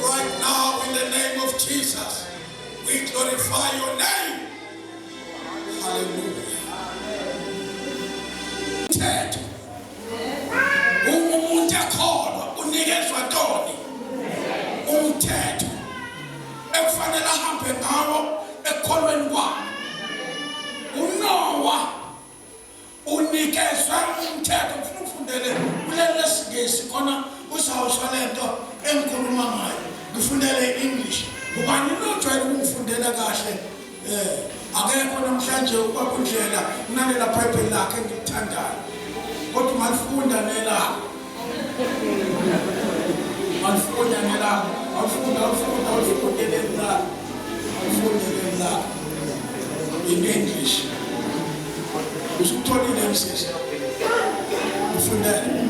Right now, in the name of Jesus, we glorify your name. Hallelujah. Umuntu ekholwa unikezwa ntoni? Umthetho ekufanele ahambe ngawo ekholweni kwakhe. uNoah unikezwe umthetho. Ufuna ukufundele kuleli lesingisi khona uzawuzwa lento engikhuluma ngayo. Ngifundele English. Ubani lojwayele ukufundela kahle akekho namhlanje ukwakundlela unalela Bible lakhe engilithandayo. Kodwa malifunda nelakho. Malifunda nelakho. Malifunda nelakho. In English. Usutholile msisi. Ufundele.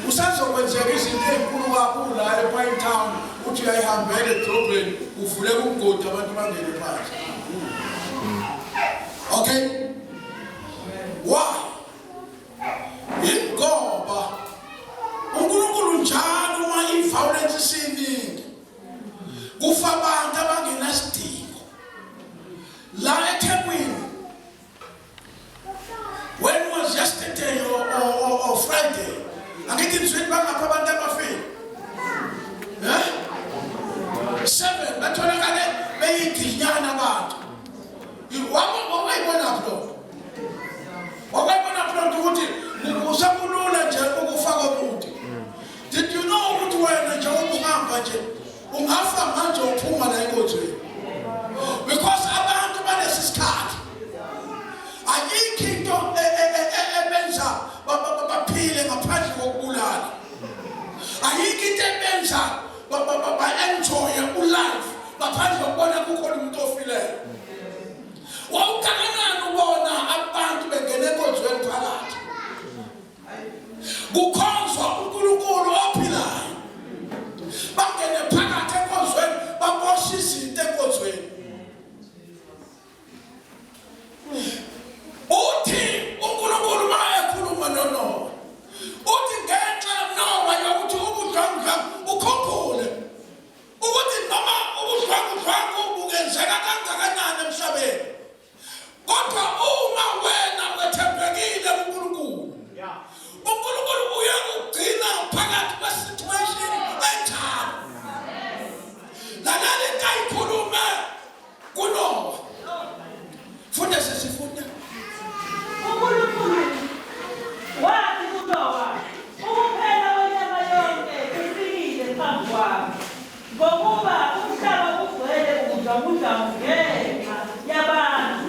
Usazokwenzeka izinto ezinkulu kakhulu la ePine Town uthi uyayihambela edrobheni uvuleka umgodi abantu bangene phansi. Okay? Why? Ingoba uNkulunkulu njalo uma i-violence isiningi kufa abantu abangenasidingo. La eThekwini, when was yesterday or Friday? Angithi nizweni bangapha abantu abafile. 7 batholakale beyiginyana abantu. Wayibona pho. Wayibona pho ukuthi usakulula nje ukufaka umuntu. Did you know ukuthi wena nje ukuhamba nje ungafa manje uphuma la enkonzweni? Because abantu banesisikhathi. Ayikho into ebenza baphile ngaphandle kokubulala. Ayikho into ebenza ba-enjoye ulife ngaphandle kokubona kukhona umuntu ofileyo. Wawukanani ubona abantu bengene enkonzweni phakathi? Kukhonzwa uNkulunkulu ophilayo. Bangene phakathi enkonzweni babosha izinto enkonzweni. Uthi uNkulunkulu mayekhuluma noNoah. Uthi ngenxa Noah yokuthi ubudlanga ukhumbule ukuthi noma ubudlanga bungenzeka kangakanani emhlabeni. Kodwa uma wena wethembekile kuNkulunkulu. uNkulunkulu uyakugcina phakathi kwesituation enjalo. Lalali kayikhulume kuNoah. Funda sesifunda. uNkulunkulu wathi kuNoah, ukuphela kwenyama yonke kufikile phambi kwami, ngokuba umhlaba ugcwele ubudlwangudlwangu ngenxa yabantu.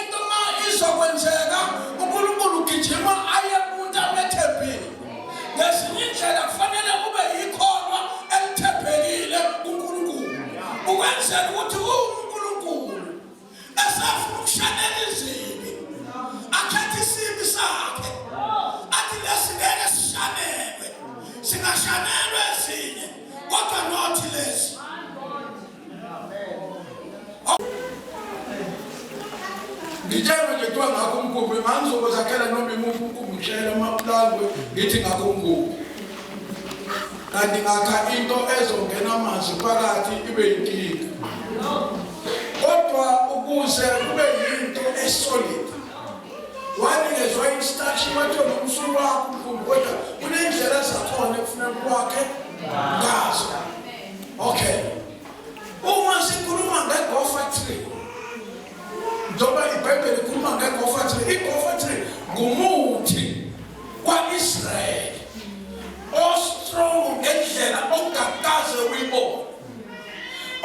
Into ma izokwenzeka uNkulunkulu ugijima aye kumuntu abethembile. Ngezinye indlela kufanele kube yikholwa elithembekile kuNkulunkulu. Ukwenzela ukuthi uNkulunkulu esafuna ukushanela izibi akhethe isibi sakhe. Athi lesingeke sishanelwe. Singashanelwe ezinye kodwa nothi lezi. Ngitshela nje kuthiwa ngakho umkhumbi manje uzozakhela noma imuphi umkhumbi ngishayela amaplangwe ngithi ngakho umkhumbi. Kanti ngakha into ezongena amanzi phakathi ibe yinkinga. Kodwa ukuze kube yinto esolid wanikezwa instashi wathi nomsulu wakho umkhumbi kodwa kunendlela zakhona ekufuneka kwakhe ngazo. Okay. Uma sikhuluma ngeGopher tree, njengoba iBhayibheli ikhuluma ngeGopher tree, iGopher tree ngumuthi kwa-Israyeli ostrong ngendlela ongakaze uyibone.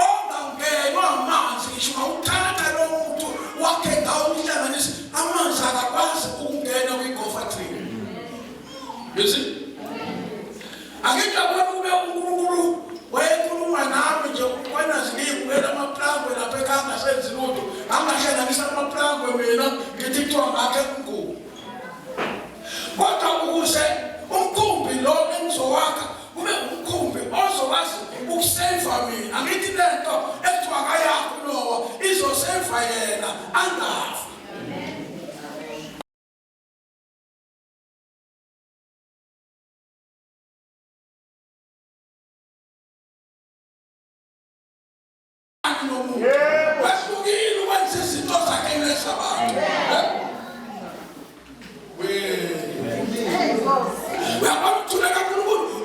Ongangenwa amanzi ngisho ngawuthatha lo muntu wakhe ngawuhlanganisa amanzi akakwazi ukungena kwiGopher tree. You see? akhe umkhumbi. Kodwa ukuze umkhumbi lo engizowakha kube umkhumbi ozokwazi ukuseva mina. Angithi lento ekuthiwa kayakho Noah izoseva yena angafi. Wasukile ukwenza izinto zakhe ngesabantu. Uyabona ukuthuleka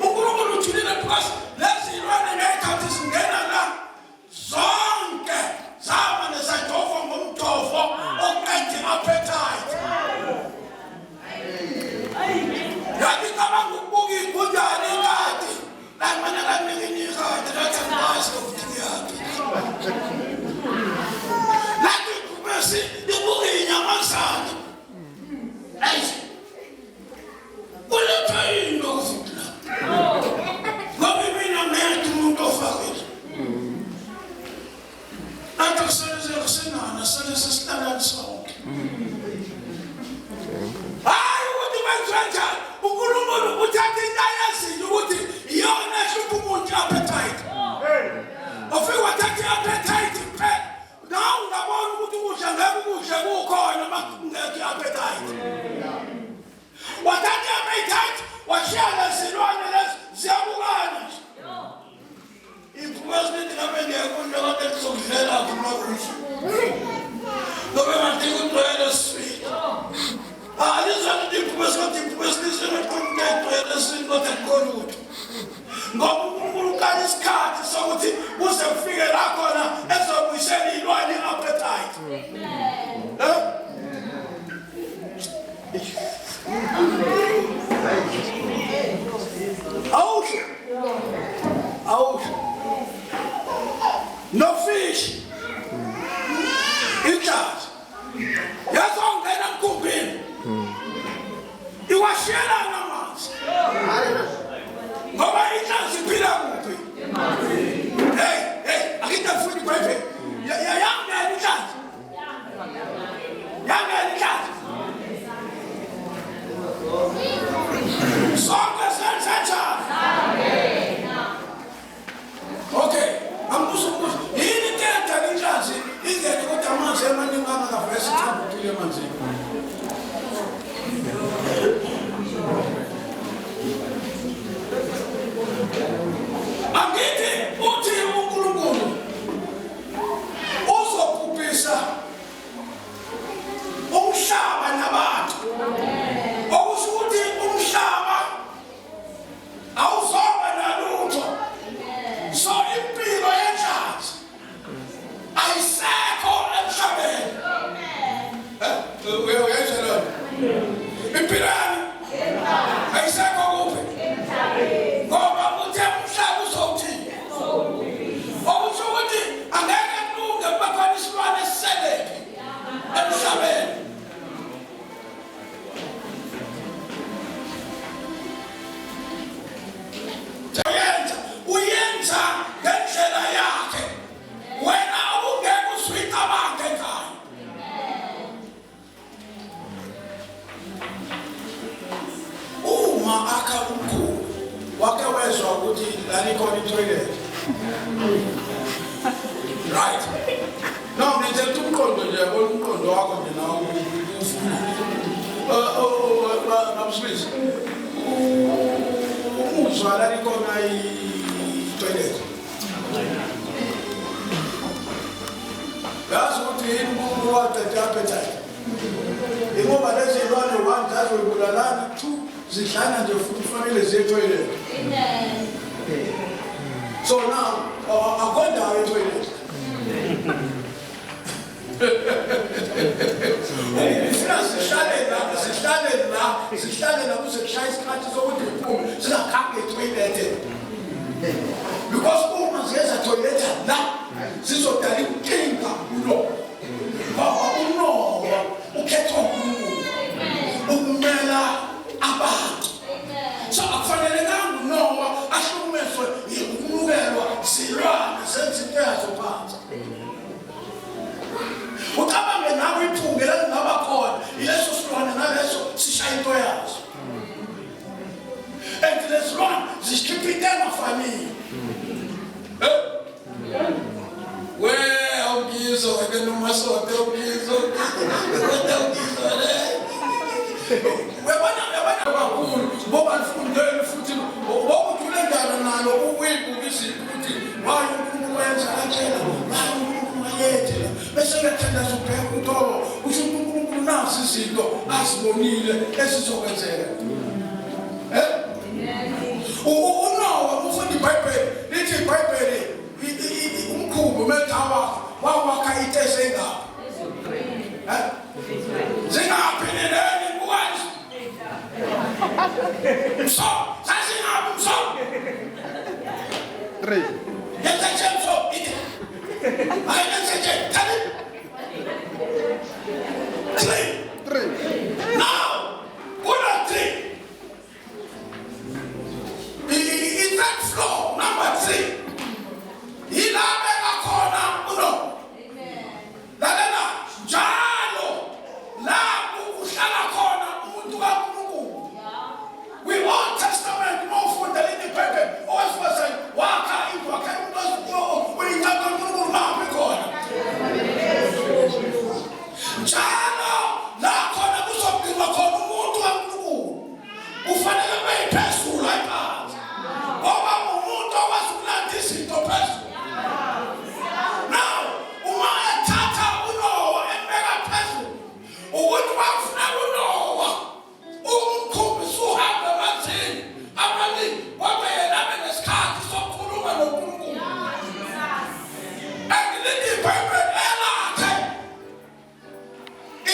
uNkulunkulu uthulile because lezi zilwane ngekhathi zingena la zonke zaba nesatofo ngomtofo oqeda i-appetite. Yathi cabanga ukubuka igunjana ikati lamana laminingi ikati lathi angikwazi ukuthi yakhe. Lathi kubesi ibuka inyamazana. Kulethwa yini okufuthi la? Ngoba mina ngiyedwa umuntu ofakile. Nathi kusenana sesihlala sonke. Hayi ukuthi kwenziwa njani? uNkulunkulu uthatha into ayaziyo ukuthi iyona ehlupha umuntu i-appetite. Ufike wathatha i-appetite kuphela. Nawe ungabona ukuthi ukudla ngeke ukudle kukhona uma kungekho i-appetite. Wathatha i-appetite washiya lezilwane lezi ziyabukana nje. Iphumezi lithi ngabe ngiyakudla kodwa kuzokudlela kuma kudla. Ngoba ngathi kudwele sweet. Alizana iphumezi kodwa iphumezi lizele kudwele sweet kodwa kukhona ukuthi. Ngoba uNkulunkulu ukala isikhathi sokuthi kuze kufike la khona ezobuyisela ilwane i-appetite. Out. No fish. Inhlanzi. Yazongena emkhumbini. Iwashiyelana amanzi. Ngoba inhlanzi iphila kuphi? Hey, akitafuni iBhayibheli. Yangena inhlanzi. Yangena inhlanzi. Sonke senzenjani? Okay, ambuzo. Yini kenda inhlanzi ingene kodwa amanzi amaningi angakavesi ithambile emanzini. Angithi uthi uNkulunkulu uzobhubhisa umhlaba nabantu. Okusho ukuthi umhlaba awuzoba nalutho. So impilo yenhlanzi ayisekho emhlabeni. Uyezwa lo? Impilo yami ayisekho kuphi? Ngoba uthe umhlaba uzowuthini? Okusho ukuthi angeke kulunge bakhona isilwane esiseleke emhlabeni. Uyenza ngendlela yakhe. Wena awungeke usicabange ngayo. Uma akha umkhulu wake wezwa ukuthi lalikhona itoilet. Right. No, ngithethe umqondo nje yabona umqondo wakho nje nawo ufuna. Namswisi. Umuzwa lalikhona itoilet. Yazi ukuthi yini umuntu waqeda appetite. Ngoba lezi zilwane one zazobulalana, two zihlala nje futhi kufanele ziye etoilet. Amen. So now akwenda etoilet. Sihlale la kuze kushaya isikhathi sokuthi uphume singakhange etoilet. Because uma ziyeza toilet la zizodala inkinga kulo. Ngoba uNoah ukhethwa uNkulunkulu ukumela abantu. So akufanelekanga uNoah ahlukumezwe ukumukelwa zilwane zenze into yazo phansi. Ucabange nawe iphunge lengaba khona. Webona kakhulu ngoba nifundele futhi okuthule njalo nalo ukuyibhuka izinto ukuthi waye uNkulunkulu wenza kanjena, waye uNkulunkulu wayethela. Bese bethandaza ubheka ukuthi usho uNkulunkulu nazi izinto azibonile esizokwenzeka. Unowa ufunda iBhayibheli, lithi iBhayibheli umkhumbi umethawa wawakha itese engaphi? Zingaphi nini ukwazi? So, sasingaphi so? 3. Yenze so ite. Ayenze tani. 3. Now, put on 3. In that floor, number 3. Ilabe akona uno. Lalena njalo la ukuhlala khona umuntu kaNkulunkulu. We Old Testament mofunda leli Bible owesifazane wakha indlu wakhe umuntu uyinqaba uNkulunkulu mapi khona. Njalo la khona kuzobizwa khona umuntu kaNkulunkulu. Kufanele beyiphezulu ayiphansi. Ngoba umuntu okwazi ukulanda izinto phezulu. Now, uma ethatha uNowa embeka phezulu, ukuthi wafuna uNowa umkhumbi suhamba emanzini amaningi, kodwa yena abe nesikhathi sokukhuluma noNkulunkulu. Angilithi iBhayibheli elakhe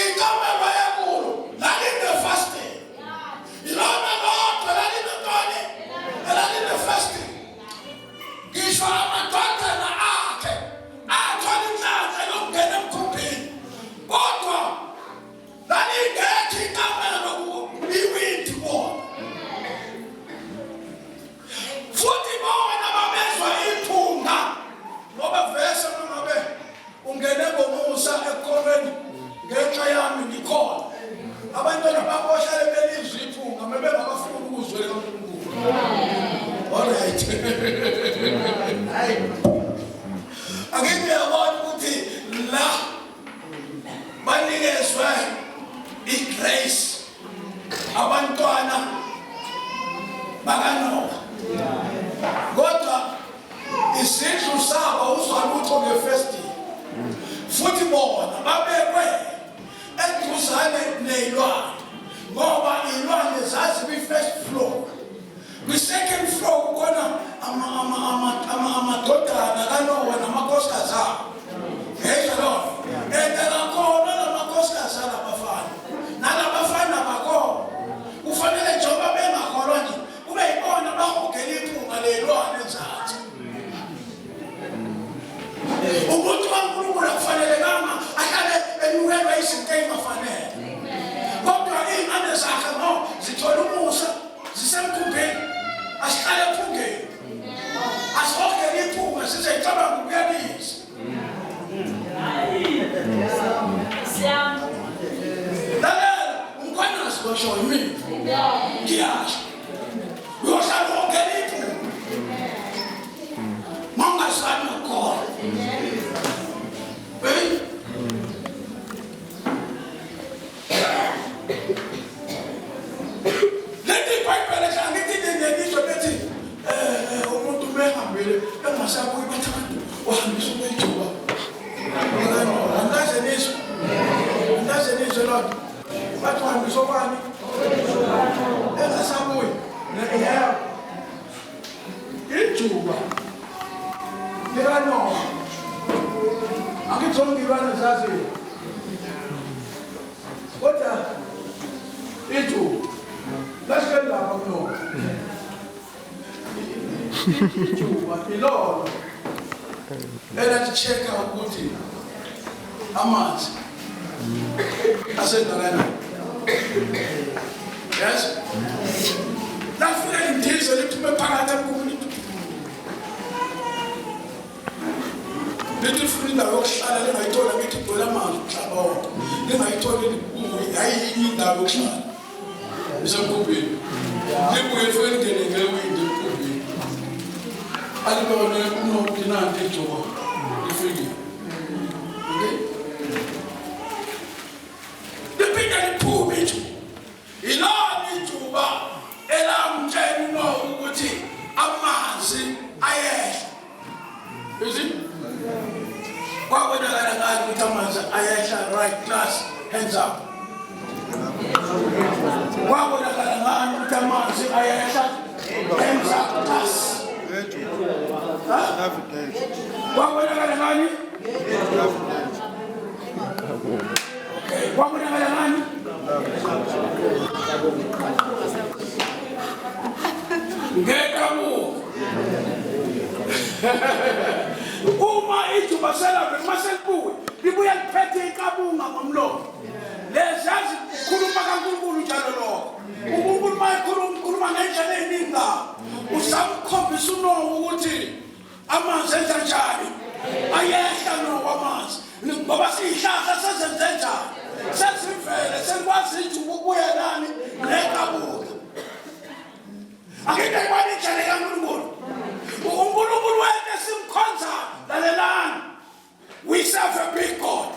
inkamelo yakulo lalinde-fasting. Ilona lodwa lalinde-ntoni? Lalinde-fasting. Ngisho amadodana akhe athola inhlanhla yokungena emkhumbini, kodwa lalingekho inkamelo iwindi bona. Futhi bona babezwa iphunga ngoba vese ngabe ungene ngomusa ekhoreni ngenxa yami ngikhona. Abantwana baboshale belizwe iphunga bebengabafuni ukuzwela kaNkulunkulu. Alright. Hayi. Akengiyabona ukuthi la banikezwe igrace abantwana bakaNowa. Kodwa izindlu zabo uzalutho nge-fasting. Futhi bona babekwe eduzane neyilwane ngoba iy'lwane zazi kwi-first floor. Kwi-second floor kukhona amadodana kaNowa namakhosikazi abo. Yezwa lona. Endela khona namakhosikazi alabafana. Nalabafana bakhona. Kufanele njengoba bengakholwa nje kube yibona bahogela iphunga ley'lwane enzansi. Umuntu kaNkulunkulu akufanelekanga ahlale enyukelwa izinto ey'ngafanele. Kodwa iy'ngane zakhe zithola umusa zisemkhumbini. Asihlale ephungeni. Asihogele iphunga sizeyicabanga ukuyalisa. Lalela, uMkhwanazi basho yimini. Ngiyasho. Uyohlala uhogele iphunga. Mangasani ukhona. Lethi iBhayibheli angithi ngisho bethi umuntu mehambile engasabuyi bathi abantu wahambisa umejuba. Andaze nisho lona. Bathi wahambisa obani? Engasabuyi. Yeah. Ijuba. Lirano. Akithongi ibana zazi. Kodwa ijuba. Lashela lapha kuno. Ijuba ilona. Ela check ukuthi amanzi asendaweni. Yes? Lafuna indizo lithume phakathi emkhumulweni. Lithi funa indawo yokuhlala lengayithola ngithi igcwele amanzi umhlaba wonke. Lengayithola hayi indawo yokuhlala. Isemkhumbini. Libuye funa ingene ngewindi emkhumbini. Alibone unokinandi ijuba lifike. Okay? Liphinda liphume ijuba. Ngathi amanzi ayehla enza us. Kwabonakala ngani? Kwabonakala ngani? Ngekamu. Uma ijuba selave maselibuwe libuya liphethe ikabunga ngomlomo. Lezazi ukhuluma kaNkulunkulu njalo lokho. uNkulunkulu mayekhuluma ngendlela eningi usamkhombisa uNowa ukuthi amanzi enza njani. Ayehla Nowa amanzi. Ngoba siyihlahla sezenze njani. Sesivele sekwazi ijuba ukuya nani nekabunga. Akike ibani indlela kaNkulunkulu. uNkulunkulu wethu simkhonza lalelani. We serve a big God.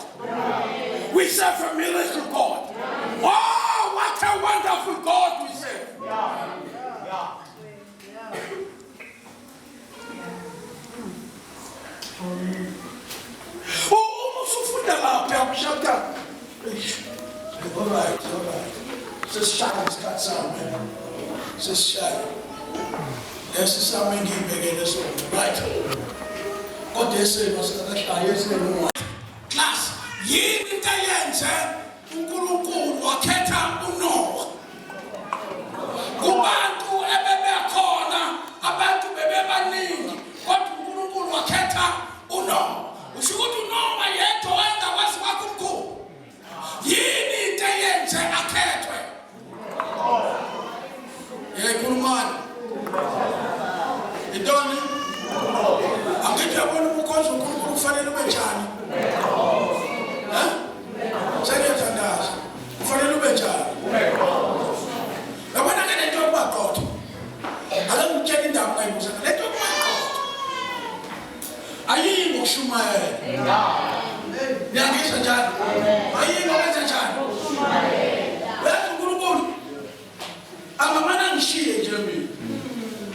We serve a miracle God. Oh, what a wonderful God we serve. Usufunda lapha yakushada. All right. Sesishaya isikhathi sami. Sesishaya. Lesisame ngibhekele sona. Right. Kodwa esimo sikahlaya esimo. Class, yini into yenze uNkulunkulu wakhetha uNowa. Kubantu ebebekhona, abantu bebebaningi, kodwa uNkulunkulu wakhetha uNowa. Usho ukuthi uNowa yedwa wayengakwazi kakhulu. Yini into yenze akhethwe? Khulumani. Idoni? Angithi yabona ukhonzwa uNkulunkulu kufanele ube njani? Sengiyathandaza. Kufanele ube njani? Yabona ke lento yokuqotho. Ake ngitshela indaba ngayibuza. Lento yokuqotho. Ayingo ukushumayela. Ngiyangizwa njalo. Ayingo ukwenza njani? Ukushumayela. uNkulunkulu angamana ngishiye nje mina.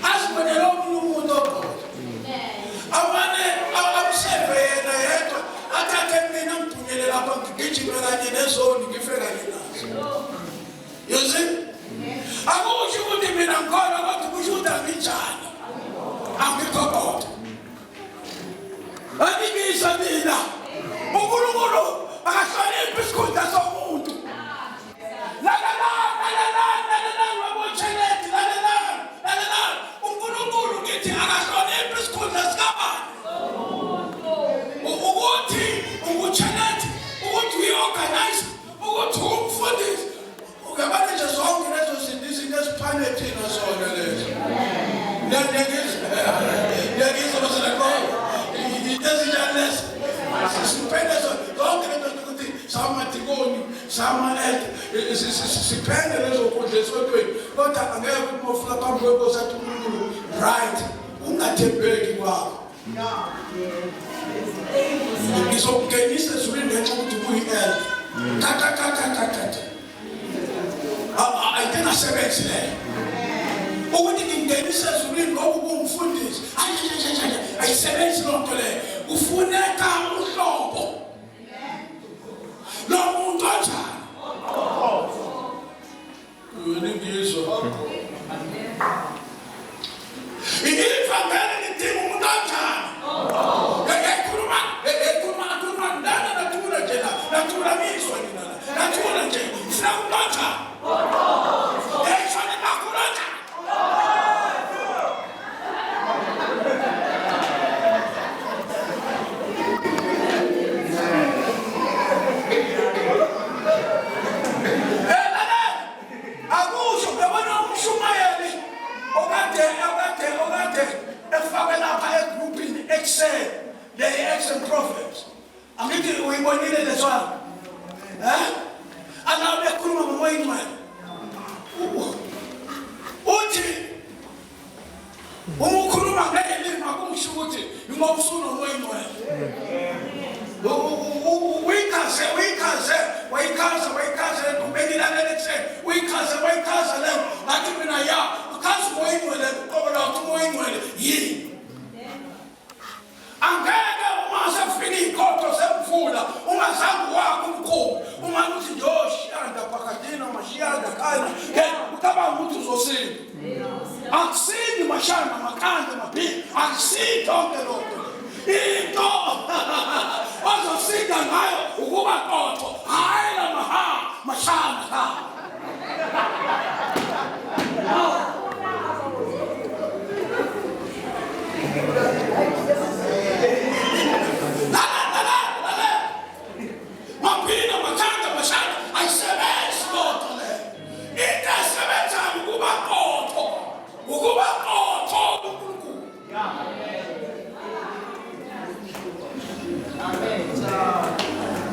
Asibonela umuntu oqotho. Amane amseve yena yedwa athathe mina ngithunyele lapha ngigijime kanye nezoni ngifike kanye nazo. You see? Akusho ukuthi mina ngikholwa kodwa kusho ukuthi angijani. Angikhokhotha. Angibisa mina. uNkulunkulu akahloniphi isikhundla somuntu. uNkulunkulu ngithi akahloniphi isikhundla sikabani. Ukuthi ukuchallenge, ukuthi uyorganize, ukuthi umfundisi. Ungabani nje zonke lezo zinto izinto esiphane-thina zona lezo. Ngiyakizwa baselakhoyo. Into ezinjani lezo. Siphende zonke lezo ukuthi samadikoni, sama-elder, siphende lezo kudla esontweni. Kodwa angeke ukuthi mawufika phambi kwenkosi athi uNkulunkulu, right, ungathembeki kwakho. Ngizokungenisa ezulwini ngenxa ukuthi kuyi-elder. Ayingasebenzi leyo. Ukuthi ngingenisa ezulwini ngoba kungumfundisi. Ayisebenzi loo nto leyo. Kufuneka uhlobo. Lo muntu onjani? Ngizwa. Ivangeli lidinga umuntu onjani? Khuluma nathula nje la. Nathula ngizwa nina la. Nathula nje. Sina umuntu onjani? Shone kakhulu onjani? Akusho ngabona umshumayeli okade efakwe lapha egrupini Excel, the Excel prophets. Angithi uyibonile leswana. Anabe ekhuluma ngomoya ingcwele. Uthi ukhuluma ngelimi akusho ukuthi ngoba usunomoya ingcwele. Uyikhaze ubenilalele ekuseni. Uyikhaze le. Ngathi mina ya, ukhaze umoya ingcwele uqobo lwakho umoya ingcwele yini? Angeke uma sefika iy'khotho semvula ungazange wakho umkhulu. Uma uthi nje oshiyanda phakathina mashiyanda khanya. cabanga ukuthi uzosinda. Akusindi mashana makanda maphi. Akusindi konke lokho. Into ozosinda ngayo ukuba qotho. Hayi la mashana ha. Mapina makanda mashana ayisebenzi qotho le. Into esebenza ukuba qotho. Ukuba qotho uNkulunkulu.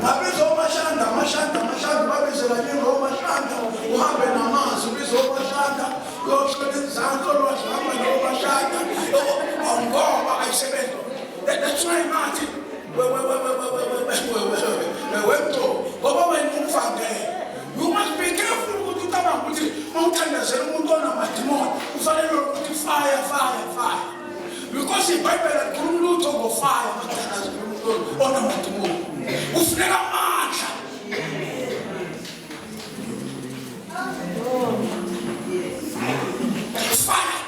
Mabizo mashanda babizela njengo mashanda uhambe namanzi ubizo mashanda uyoshola izanto lwahamba nomashanda ngoba ayisebenzi. That's why manje wento ngoba wena umfangele. You must be careful ukuthi ucabanga ukuthi mawuthandazela umuntu onamadimoni ufanele ukuthi fire. Because iBhayibheli likhuluma lutho ngofire mathandazela umuntu onamadimoni. Ufuneka amandla. Fire.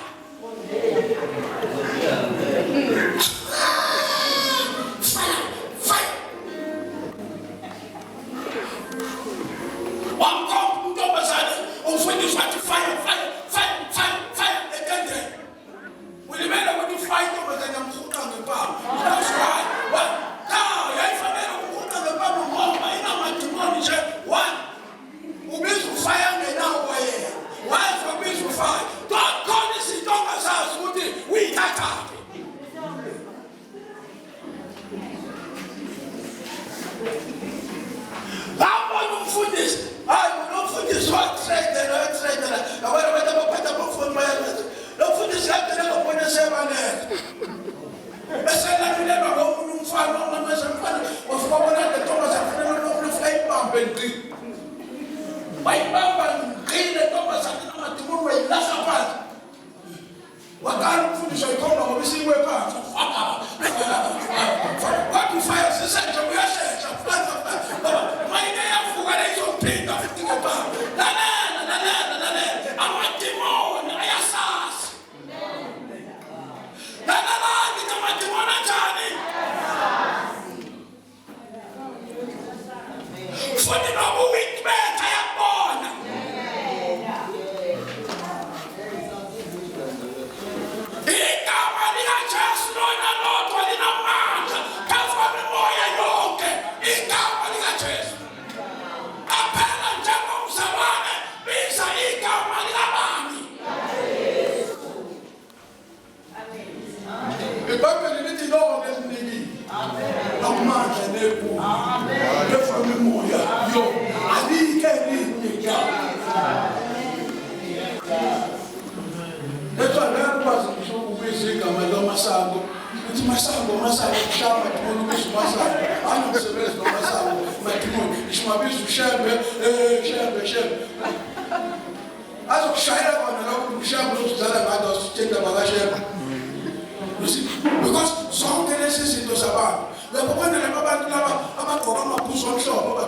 Because zonke lezi zinto zabantu labo abantu laba abagqoka amabhuzu amhlophe